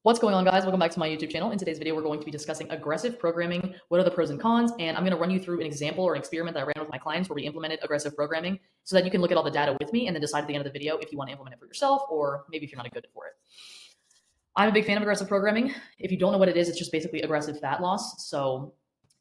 What's going on, guys? Welcome back to my YouTube channel. In today's video, we're going to be discussing aggressive programming. What are the pros and cons? And I'm going to run you through an example or an experiment that I ran with my clients where we implemented aggressive programming so that you can look at all the data with me and then decide at the end of the video if you want to implement it for yourself or maybe if you're not a good fit for it. I'm a big fan of aggressive programming. If you don't know what it is, it's just basically aggressive fat loss. So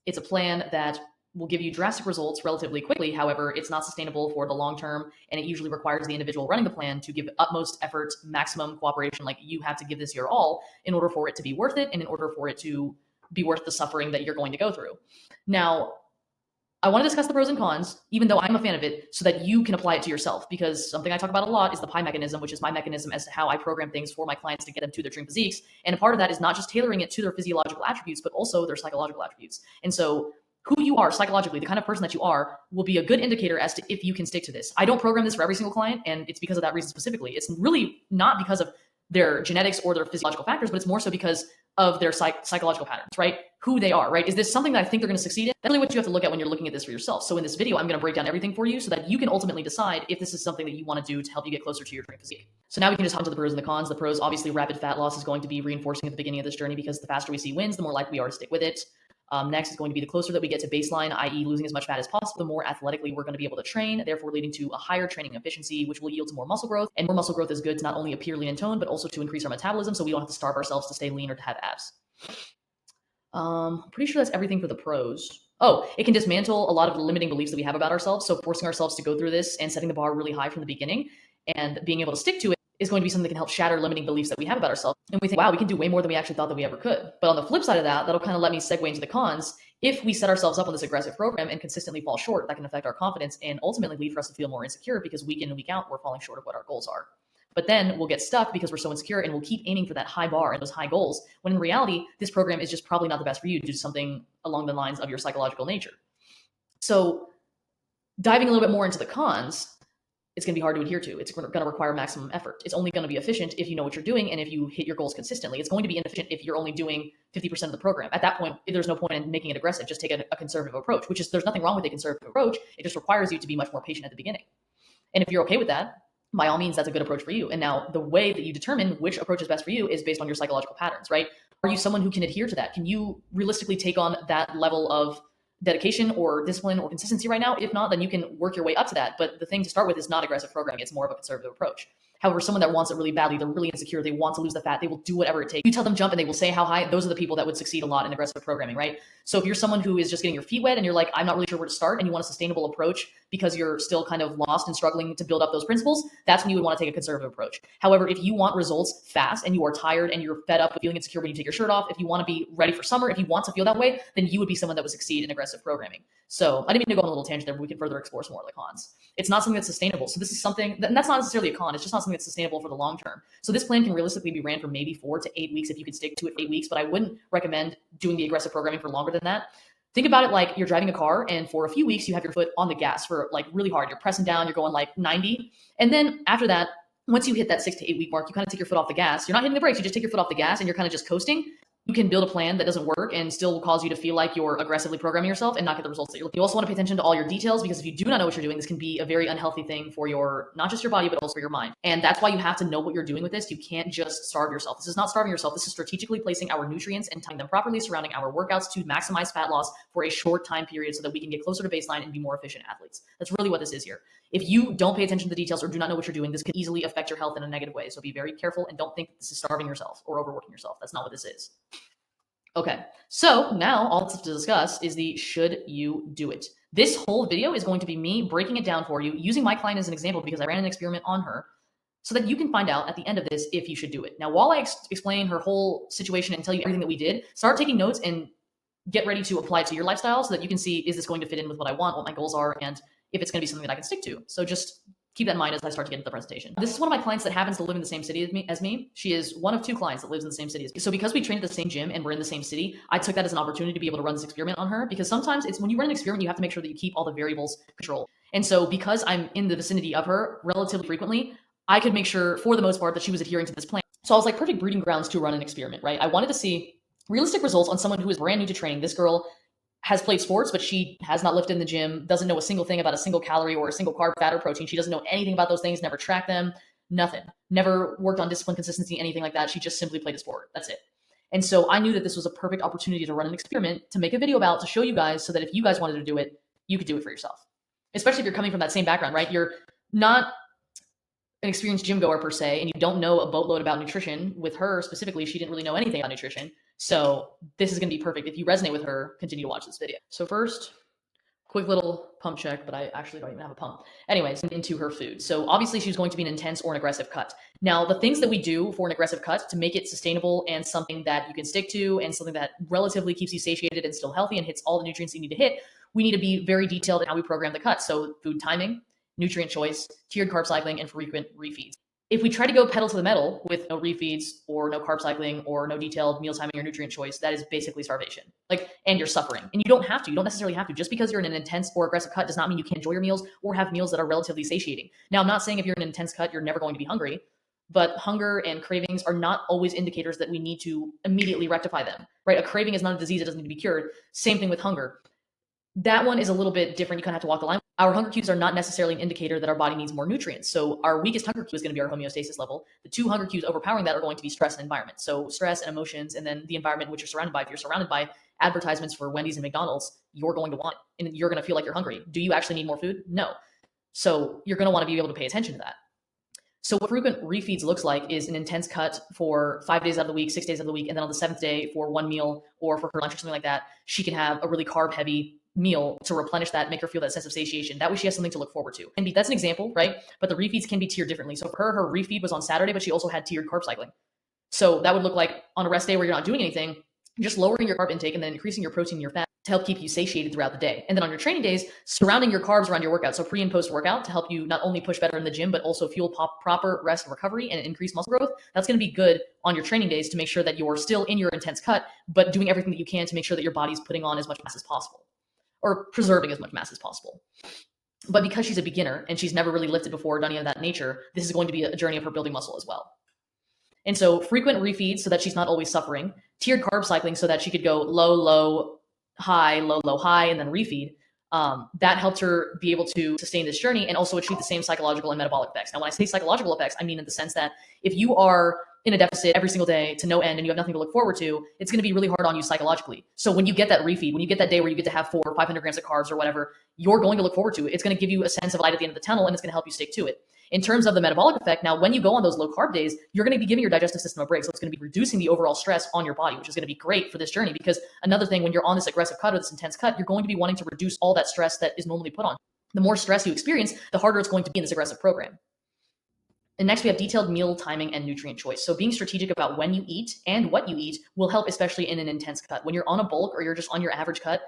it's a plan that will give you drastic results relatively quickly. However, it's not sustainable for the long term, and it usually requires the individual running the plan to give utmost effort, maximum cooperation. Like, you have to give this your all in order for it to be worth it, and in order for it to be worth the suffering that you're going to go through. Now, I want to discuss the pros and cons, even though I'm a fan of it, so that you can apply it to yourself. Because something I talk about a lot is the PI mechanism, which is my mechanism as to how I program things for my clients to get them to their dream physiques. And a part of that is not just tailoring it to their physiological attributes, but also their psychological attributes. And so who you are psychologically, the kind of person that you are, will be a good indicator as to if you can stick to this. I don't program this for every single client, and it's because of that reason specifically. It's really not because of their genetics or their physiological factors, but it's more so because of their psychological patterns, right? Who they are, right? Is this something that I think they're going to succeed in? That's really what you have to look at when you're looking at this for yourself. So in this video, I'm going to break down everything for you so that you can ultimately decide if this is something that you want to do to help you get closer to your dream physique. So now we can just hop into the pros and the cons. The pros, obviously, rapid fat loss is going to be reinforcing at the beginning of this journey because the faster we see wins, the more likely we are to stick with it. Next is going to be the closer that we get to baseline, i.e. losing as much fat as possible, the more athletically we're going to be able to train, therefore leading to a higher training efficiency, which will yield to more muscle growth. And more muscle growth is good to not only appear lean and toned, but also to increase our metabolism so we don't have to starve ourselves to stay lean or to have abs. Pretty sure that's everything for the pros. Oh, it can dismantle a lot of the limiting beliefs that we have about ourselves. So forcing ourselves to go through this and setting the bar really high from the beginning and being able to stick to it is going to be something that can help shatter limiting beliefs that we have about ourselves. And we think, wow, we can do way more than we actually thought that we ever could. But on the flip side of that, that'll kind of let me segue into the cons. If we set ourselves up on this aggressive program and consistently fall short, that can affect our confidence and ultimately lead for us to feel more insecure because week in and week out, we're falling short of what our goals are. But then we'll get stuck because we're so insecure and we'll keep aiming for that high bar and those high goals, when in reality, this program is just probably not the best for you due to something along the lines of your psychological nature. So diving a little bit more into the cons, it's going to be hard to adhere to. It's going to require maximum effort. It's only going to be efficient if you know what you're doing and if you hit your goals consistently. It's going to be inefficient if you're only doing 50% of the program. At that point, there's no point in making it aggressive. Just take a conservative approach, which is, there's nothing wrong with a conservative approach. It just requires you to be much more patient at the beginning. And if you're okay with that, by all means, that's a good approach for you. And now the way that you determine which approach is best for you is based on your psychological patterns, right? Are you someone who can adhere to that? Can you realistically take on that level of dedication or discipline or consistency right now? If not, then you can work your way up to that. But the thing to start with is not aggressive programming. It's more of a conservative approach. However, someone that wants it really badly, they're really insecure, they want to lose the fat, they will do whatever it takes. You tell them jump and they will say how high. Those are the people that would succeed a lot in aggressive programming, right? So if you're someone who is just getting your feet wet and you're like, I'm not really sure where to start, and you want a sustainable approach because you're still kind of lost and struggling to build up those principles, that's when you would want to take a conservative approach. However, if you want results fast and you are tired and you're fed up with feeling insecure when you take your shirt off, if you want to be ready for summer, if you want to feel that way, then you would be someone that would succeed in aggressive programming. So I didn't mean to go on a little tangent there, but we can further explore some more of the cons. It's not something that's sustainable. So this is something, and that's not necessarily a con, it's just not something that's sustainable for the long term. So this plan can realistically be ran for maybe 4 to 8 weeks if you could stick to it for 8 weeks, but I wouldn't recommend doing the aggressive programming for longer than that. Think about it like you're driving a car and for a few weeks you have your foot on the gas for like really hard. You're pressing down, you're going like 90. And then after that, once you hit that 6 to 8 week mark, you kind of take your foot off the gas. You're not hitting the brakes, you just take your foot off the gas and you're kind of just coasting. You can build a plan that doesn't work and still will cause you to feel like you're aggressively programming yourself and not get the results that you're looking. You also want to pay attention to all your details, because if you do not know what you're doing, this can be a very unhealthy thing for your, not just your body, but also for your mind. And that's why you have to know what you're doing with this. You can't just starve yourself. This is not starving yourself. This is strategically placing our nutrients and timing them properly surrounding our workouts to maximize fat loss for a short time period so that we can get closer to baseline and be more efficient athletes. That's really what this is here. If you don't pay attention to the details or do not know what you're doing, this can easily affect your health in a negative way. So be very careful and don't think this is starving yourself or overworking yourself. That's not what this is. Okay, so now all that's to discuss is the should you do it. This whole video is going to be me breaking it down for you, using my client as an example because I ran an experiment on her, so that you can find out at the end of this if you should do it. Now, while I explain her whole situation and tell you everything that we did, start taking notes and get ready to apply it to your lifestyle so that you can see, is this going to fit in with what I want, what my goals are, and if it's going to be something that I can stick to. So just keep that in mind as I start to get into the presentation. This is one of my clients that happens to live in the same city as me. She is one of 2 clients that lives in the same city as me. So because we train at the same gym and we're in the same city, I took that as an opportunity to be able to run this experiment on her, because sometimes it's when you run an experiment, you have to make sure that you keep all the variables controlled. And so because I'm in the vicinity of her relatively frequently, I could make sure for the most part that she was adhering to this plan. So I was like, perfect breeding grounds to run an experiment, right? I wanted to see realistic results on someone who is brand new to training. This girl has played sports, but she has not lifted in the gym, doesn't know a single thing about a single calorie or a single carb, fat, or protein. She doesn't know anything about those things, never tracked them, Nothing. Never worked on discipline, consistency, anything like that. She just simply played a sport. That's it. And so I knew that this was a perfect opportunity to run an experiment to make a video about to show you guys so that if you guys wanted to do it, you could do it for yourself. Especially if you're coming from that same background, right? You're not an experienced gym goer per se, and you don't know a boatload about nutrition. With her specifically, she didn't really know anything about nutrition. So this is going to be perfect. If you resonate with her, continue to watch this video. So first, quick little pump check, but I actually don't even have a pump. Anyways, into her food. So obviously she's going to be an intense or an aggressive cut. Now, the things that we do for an aggressive cut to make it sustainable and something that you can stick to and something that relatively keeps you satiated and still healthy and hits all the nutrients you need to hit, we need to be very detailed in how we program the cut. So food timing, nutrient choice, tiered carb cycling, and frequent refeeds. If we try to go pedal to the metal with no refeeds or no carb cycling or no detailed meal timing or nutrient choice, that is basically starvation. And you're suffering. And you don't have to. You don't necessarily have to. Just because you're in an intense or aggressive cut does not mean you can't enjoy your meals or have meals that are relatively satiating. Now, I'm not saying if you're in an intense cut, you're never going to be hungry, but hunger and cravings are not always indicators that we need to immediately rectify them, right? A craving is not a disease. It doesn't need to be cured. Same thing with hunger. That one is a little bit different. You kind of have to walk the line. Our hunger cues are not necessarily an indicator that our body needs more nutrients. So our weakest hunger cue is going to be our homeostasis level. The two hunger cues overpowering that are going to be stress and environment. So stress and emotions, and then the environment in which you're surrounded by. If you're surrounded by advertisements for Wendy's and McDonald's, you're going to want it, and you're going to feel like you're hungry. Do you actually need more food? No. So you're going to want to be able to pay attention to that. So what frequent refeeds looks like is an intense cut for 5 days out of the week, 6 days out of the week, and then on the 7th day for one meal or for her lunch or something like that, she can have a really carb heavy meal to replenish that, make her feel that sense of satiation. That way she has something to look forward to. And that's an example, right? But the refeeds can be tiered differently. So for her refeed was on Saturday, but she also had tiered carb cycling. So that would look like on a rest day where you're not doing anything, just lowering your carb intake and then increasing your protein and your fat to help keep you satiated throughout the day. And then on your training days, surrounding your carbs around your workout. So pre and post workout to help you not only push better in the gym, but also fuel proper rest and recovery and increase muscle growth. That's going to be good on your training days to make sure that you're still in your intense cut, but doing everything that you can to make sure that your body's putting on as much mass as possible, or preserving as much mass as possible. But because she's a beginner and she's never really lifted before or done any of that nature, this is going to be a journey of her building muscle as well. And so frequent refeeds so that she's not always suffering, tiered carb cycling so that she could go low, low, high, low, low, high, and then refeed. That helped her be able to sustain this journey and also achieve the same psychological and metabolic effects. Now, when I say psychological effects, I mean in the sense that if you are in a deficit every single day to no end and you have nothing to look forward to, it's going to be really hard on you psychologically. So when you get that refeed, when you get that day where you get to have 400 or 500 grams of carbs or whatever, you're going to look forward to it. It's going to give you a sense of light at the end of the tunnel, and it's going to help you stick to it. In terms of the metabolic effect, now when you go on those low carb days, you're going to be giving your digestive system a break. So it's going to be reducing the overall stress on your body, which is going to be great for this journey. Because another thing, when you're on this aggressive cut or this intense cut, you're going to be wanting to reduce all that stress that is normally put on. The more stress you experience, the harder it's going to be in this aggressive program. And next we have detailed meal timing and nutrient choice. So being strategic about when you eat and what you eat will help, especially in an intense cut. When you're on a bulk or you're just on your average cut,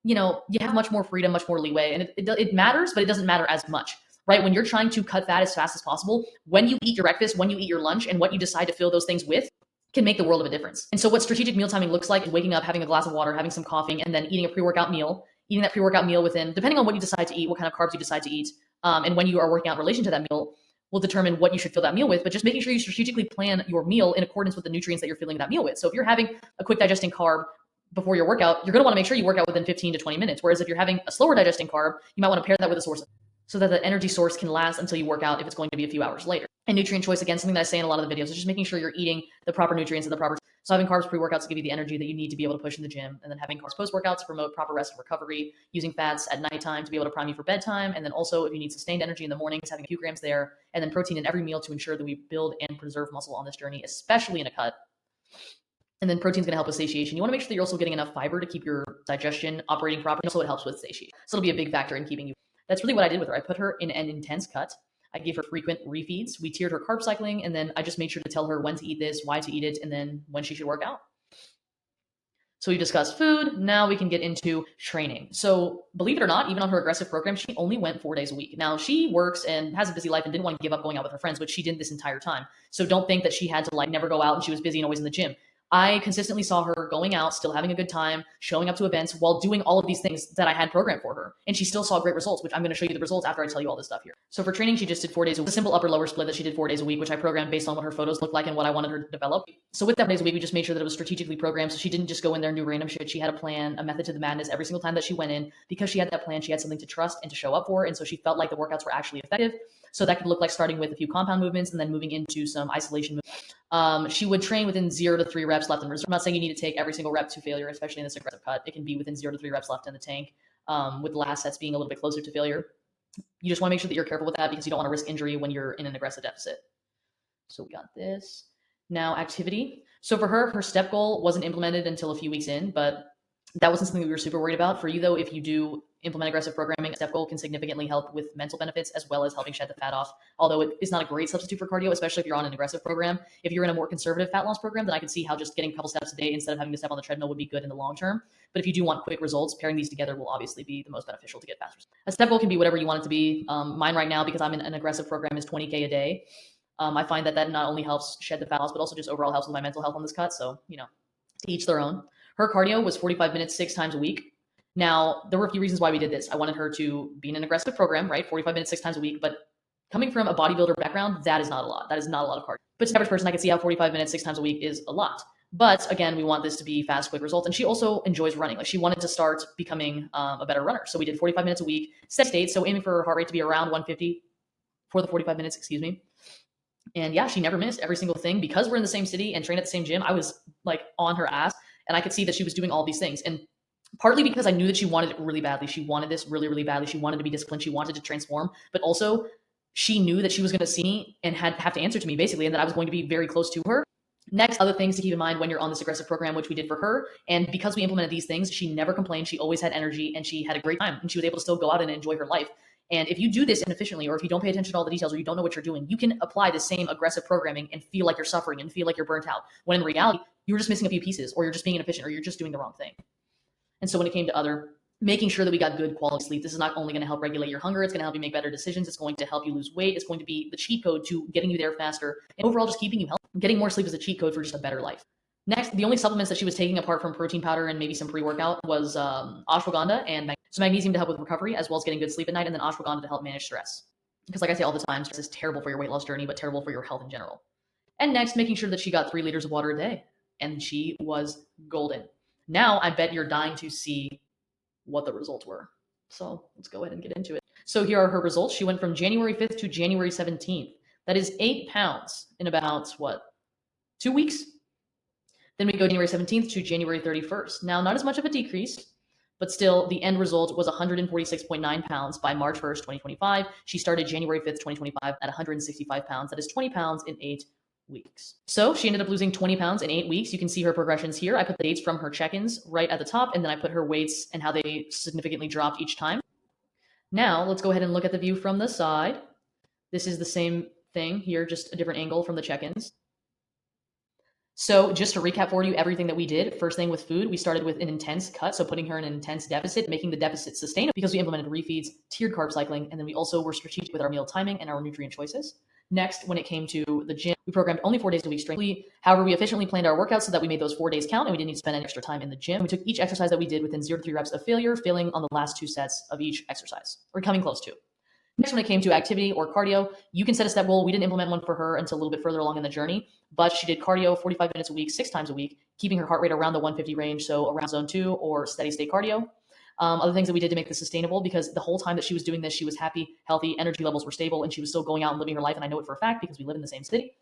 you have much more freedom, much more leeway, and it matters, but it doesn't matter as much. Right? When you're trying to cut fat as fast as possible, when you eat your breakfast, when you eat your lunch, and what you decide to fill those things with can make the world of a difference. And so what strategic meal timing looks like is waking up, having a glass of water, having some coffee, and then eating a pre-workout meal, eating that pre-workout meal within, depending on what you decide to eat, what kind of carbs you decide to eat, and when you are working out in relation to that meal, will determine what you should fill that meal with, but just making sure you strategically plan your meal in accordance with the nutrients that you're filling that meal with. So if you're having a quick digesting carb before your workout, you're going to want to make sure you work out within 15 to 20 minutes. Whereas if you're having a slower digesting carb, you might want to pair that with a source of so that the energy source can last until you work out if it's going to be a few hours later. And nutrient choice, again, something that I say in a lot of the videos, is just making sure you're eating the proper nutrients and the proper. So having carbs pre-workouts to give you the energy that you need to be able to push in the gym, and then having carbs post-workouts to promote proper rest and recovery, using fats at nighttime to be able to prime you for bedtime, and then also if you need sustained energy in the mornings, having a few grams there, and then protein in every meal to ensure that we build and preserve muscle on this journey, especially in a cut. And then protein's going to help with satiation. You want to make sure that you're also getting enough fiber to keep your digestion operating properly, so it helps with satiation. So it'll be a big factor in keeping you. That's really what I did with her. I put her in an intense cut. I gave her frequent refeeds. We tiered her carb cycling, and then I just made sure to tell her when to eat this, why to eat it, and then when she should work out. So we discussed food. Now we can get into training. So believe it or not, even on her aggressive program, she only went 4 days a week. Now she works and has a busy life and didn't want to give up going out with her friends, which she did this entire time. So don't think that she had to never go out and she was busy and always in the gym. I consistently saw her going out, still having a good time, showing up to events while doing all of these things that I had programmed for her. And she still saw great results, which I'm going to show you the results after I tell you all this stuff here. So for training, she just did 4 days a week, a simple upper lower split that she did 4 days a week, which I programmed based on what her photos looked like and what I wanted her to develop. So with that 4 days a week, we just made sure that it was strategically programmed. So she didn't just go in there and do random shit. She had a plan, a method to the madness every single time that she went in. Because she had that plan, she had something to trust and to show up for. And so she felt like the workouts were actually effective. So that could look like starting with a few compound movements and then moving into some isolation movements. She would train within 0 to 3 reps left in reserve. I'm not saying you need to take every single rep to failure, especially in this aggressive cut. It can be within 0 to 3 reps left in the tank, with the last sets being a little bit closer to failure. You just want to make sure that you're careful with that because you don't want to risk injury when you're in an aggressive deficit. So we got this. Now activity. So for her step goal wasn't implemented until a few weeks in, but that wasn't something that we were super worried about. For you though, if you do implement aggressive programming, a step goal can significantly help with mental benefits as well as helping shed the fat off. Although it is not a great substitute for cardio, especially if you're on an aggressive program. If you're in a more conservative fat loss program, then I can see how just getting a couple steps a day instead of having to step on the treadmill would be good in the long term. But if you do want quick results, pairing these together will obviously be the most beneficial to get faster. A step goal can be whatever you want it to be. Mine right now, because I'm in an aggressive program, is 20K a day. I find that not only helps shed the fat loss, but also just overall helps with my mental health on this cut. So, to each their own. Her cardio was 45 minutes, 6 times a week. Now, there were a few reasons why we did this. I wanted her to be in an aggressive program, right? 45 minutes, 6 times a week. But coming from a bodybuilder background, that is not a lot. That is not a lot of cardio. But to the average person, I can see how 45 minutes, 6 times a week is a lot. But again, we want this to be fast, quick results. And she also enjoys running. Like she wanted to start becoming a better runner. So we did 45 minutes a week, steady state. So aiming for her heart rate to be around 150 for the 45 minutes, And yeah, she never missed every single thing. Because we're in the same city and train at the same gym, I was like on her ass. And I could see that she was doing all these things. And partly because I knew that she wanted it really badly. She wanted this really, really badly. She wanted to be disciplined. She wanted to transform. But also, she knew that she was going to see me and have to answer to me, basically, and that I was going to be very close to her. Next, other things to keep in mind when you're on this aggressive program, which we did for her. And because we implemented these things, she never complained. She always had energy and she had a great time. And she was able to still go out and enjoy her life. And if you do this inefficiently, or if you don't pay attention to all the details, or you don't know what you're doing, you can apply the same aggressive programming and feel like you're suffering and feel like you're burnt out. When in reality, you're just missing a few pieces, or you're just being inefficient, or you're just doing the wrong thing. And so when it came to making sure that we got good quality sleep, this is not only going to help regulate your hunger, it's going to help you make better decisions, it's going to help you lose weight, it's going to be the cheat code to getting you there faster, and overall just keeping you healthy. Getting more sleep is a cheat code for just a better life. Next, the only supplements that she was taking apart from protein powder and maybe some pre-workout was ashwagandha and magnesium. So magnesium to help with recovery as well as getting good sleep at night, and then ashwagandha to help manage stress. Because like I say all the time, stress is terrible for your weight loss journey, but terrible for your health in general. And next, making sure that she got 3 liters of water a day. And she was golden. Now, I bet you're dying to see what the results were. So let's go ahead and get into it. So here are her results. She went from January 5th to January 17th. That is 8 pounds in about, 2 weeks? Then we go January 17th to January 31st. Now, not as much of a decrease, but still the end result was 146.9 pounds by March 1st, 2025. She started January 5th, 2025 at 165 pounds. That is 20 pounds in 8 weeks. So she ended up losing 20 pounds in 8 weeks. You can see her progressions here. I put the dates from her check-ins right at the top, and then I put her weights and how they significantly dropped each time. Now, let's go ahead and look at the view from the side. This is the same thing here, just a different angle from the check-ins. So just to recap for you everything that we did, first thing with food, we started with an intense cut. So putting her in an intense deficit, making the deficit sustainable because we implemented refeeds, tiered carb cycling, and then we also were strategic with our meal timing and our nutrient choices. Next, when it came to the gym, we programmed only 4 days a week strength. However, we efficiently planned our workouts so that we made those 4 days count and we didn't need to spend any extra time in the gym. We took each exercise that we did within 0 to 3 reps of failure, failing on the last 2 sets of each exercise, or coming close to. Next, when it came to activity or cardio, you can set a step goal. We didn't implement one for her until a little bit further along in the journey, but she did cardio 45 minutes a week, 6 times a week, keeping her heart rate around the 150 range, so around zone 2 or steady state cardio. Other things that we did to make this sustainable, because the whole time that she was doing this, she was happy, healthy, energy levels were stable, and she was still going out and living her life. And I know it for a fact because we live in the same city.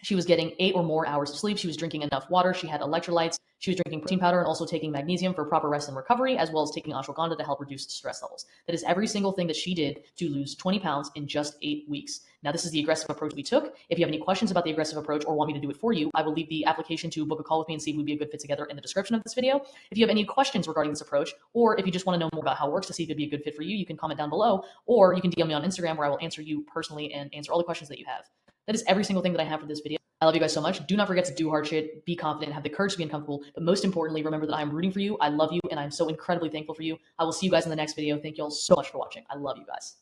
She was getting 8 or more hours of sleep. She was drinking enough water. She had electrolytes. She was drinking protein powder and also taking magnesium for proper rest and recovery, as well as taking ashwagandha to help reduce stress levels. That is every single thing that she did to lose 20 pounds in just 8 weeks. Now, this is the aggressive approach we took. If you have any questions about the aggressive approach or want me to do it for you, I will leave the application to book a call with me and see if we'd be a good fit together in the description of this video. If you have any questions regarding this approach, or if you just want to know more about how it works to see if it'd be a good fit for you, you can comment down below, or you can DM me on Instagram where I will answer you personally and answer all the questions that you have. That is every single thing that I have for this video. I love you guys so much. Do not forget to do hard shit, be confident, have the courage to be uncomfortable. But most importantly, remember that I'm rooting for you. I love you, and I'm so incredibly thankful for you. I will see you guys in the next video. Thank you all so much for watching. I love you guys.